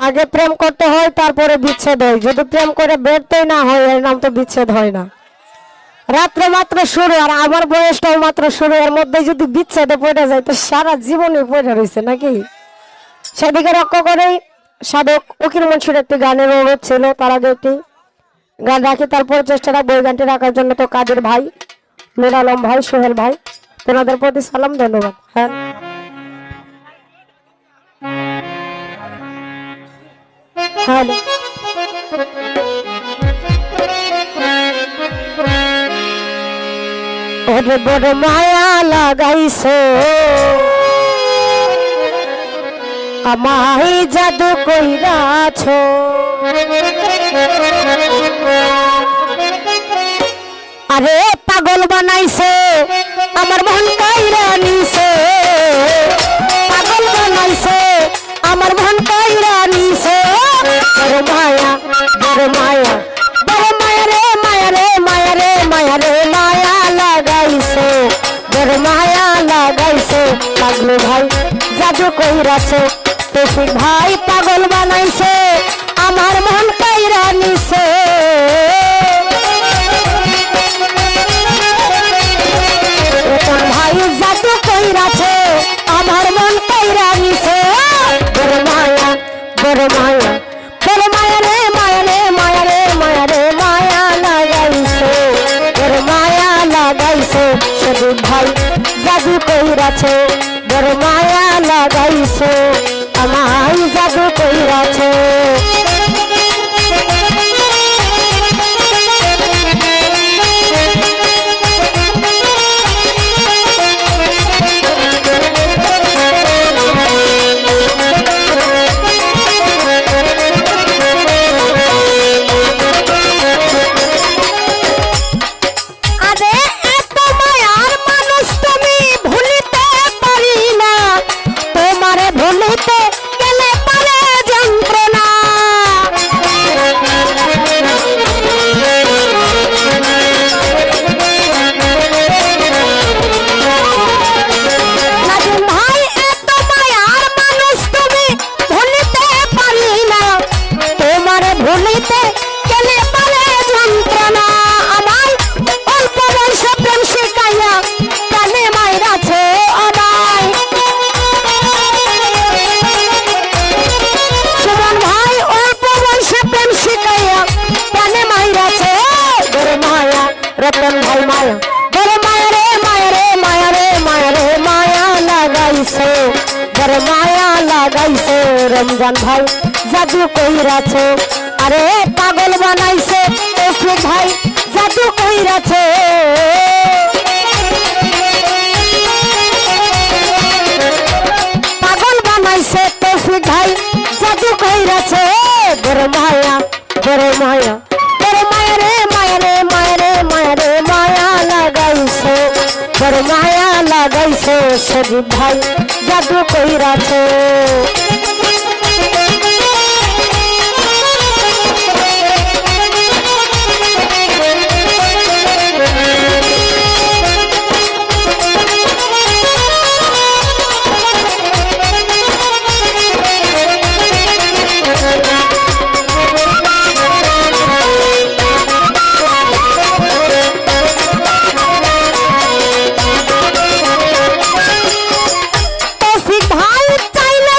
আগে প্রেম করতে হয় তারপরে বিচ্ছেদ হয়, যদি প্রেম করে বেরতেই না হয় এর নাম তো বিচ্ছেদ হয় না। রাত্রে মাত্র শুরু আর আমার বয়সটাও মাত্র শুরু, এর মধ্যে যদি বিচ্ছেদে পড়ে যায় তো সারা জীবনে পড়ে রয়েছে নাকি। সেদিকে লক্ষ্য করেই সাধক উকিল মনসুর একটি গানের অনুরোধ ছিল, তার আগে একটি গান রাখি, তারপরে চেষ্টা রাখবো এই গানটি রাখার জন্য। তো কাদের ভাই, নুর আলম ভাই, সোহেল ভাই, তোমাদের প্রতি সালাম, ধন্যবাদ। হ্যাঁ হ্যালো। ওরে বড় মায়া লাগাইছো আমায় জাদু কইরাছো, আরে পাগল বানাইছে আমার মন কাইরা নিছে, পাগল বানাইছে আমার মন কাইরা নিছে। বড় মায়া বড় মায়া বড় মায়া রে মায়া রে মায়া রে মায়া রে মায়া লাগাইছে, বড় মায়া লাগাইছে। পাগল ভাই জাদু কইরাছে, তৌফিক ভাই পাগল বানাইছে আমার মন কাইরা নিছে। ভাই জাদু কইরাছে আমার মন কাইরা নিছে। বড় মায়া বড় মায়া বড় মায়া রে মায়া রে মায়া রে মায়া রে মায়া লাগাইছে, বড় মায়া লাগাইছে। সদীপ ভাই জাদু কইরাছে, বড় মায়া লাগাইছে আমায় জাদু কইরাছে। রতন ভাই মায়া বড় মায়া রে মায়া রে মায়া রে মায়া রে মায়া লাগাইছে, বড় মায়া লাগাইছে। রমজান ভাই জাদু কইরাছে, আরে পাগল বানাইছে। তৌফিক ভাই জাদু কইরাছে, পাগল বানাইছে। তৌফিক ভাই জাদু কইরাছে, বড় মায়া বড় মায়া বড় মায়া রে মায়া রে মায়া রে মায়া রে মায়া লাগাইছে, বড় মায়া লাগাইছে। সদীপ ভাই জাদু কইরাছে। তৌফিক ভাই চাইলে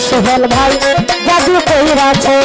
সোহেল ভাই জাদু কইরাছে।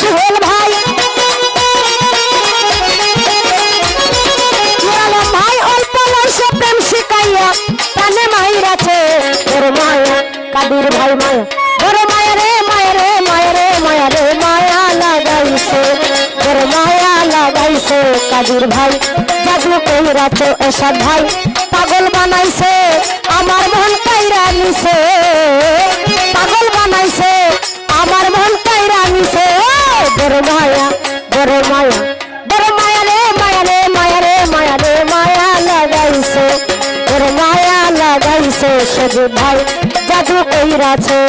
সোহেল ভাই ভাই অল্প বয়সে প্রেম শিখাইয়া প্রাণে মাইরাছে তোর মায়া কাদির ভাই মায়া তোর মায়া রে মায়া রে মায়া রে মায়া রে মায়া লাগাইছে তোর মায়া লাগাইছে কাদির ভাই জাদু কইরাছে এরশাদ ভাই পাগল বানাইছে আমার মন কাইরা নিছে পাগল বানাইছে আমার মন কাইরা নিছে বড় মায়া বড় মায়া বড় মায়া রে মায়া রে মায়া রে মায়া রে মায়া লাগাইছে বড় মায়া লাগাইছে সজু ভাই জাদু কইরাছে।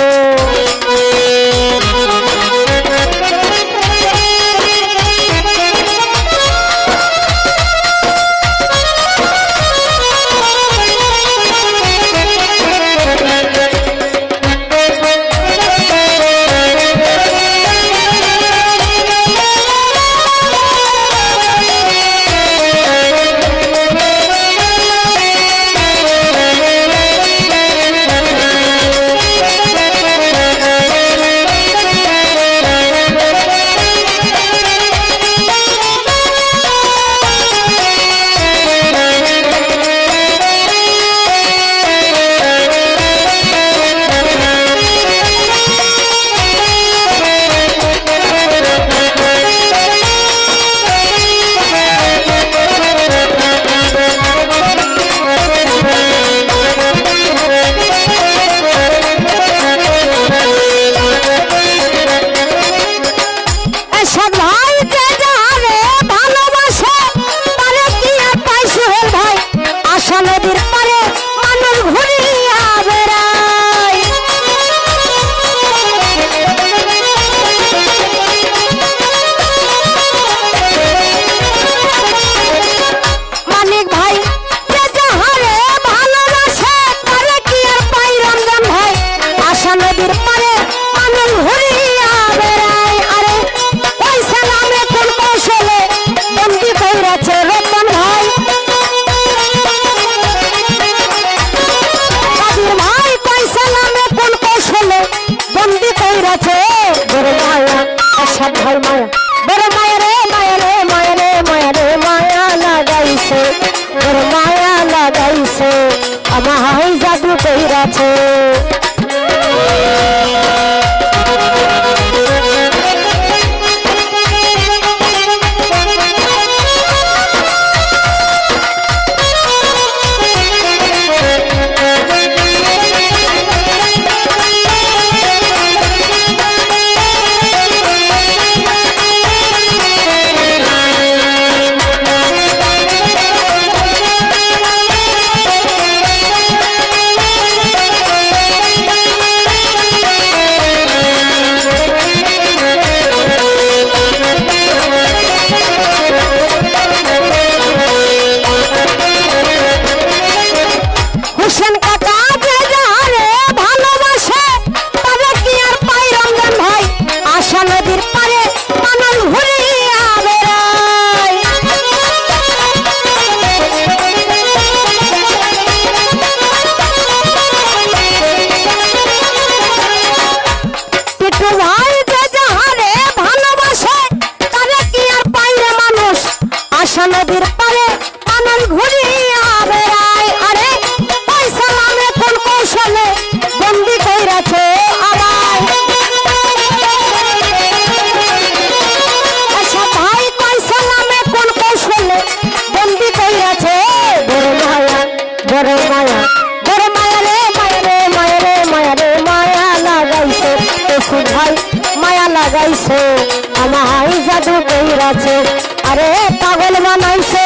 লাগাইছে আমায় জাদু কইরাছে আরে পাগল বানাইছে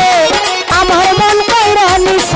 আমার মন কইরা নিছে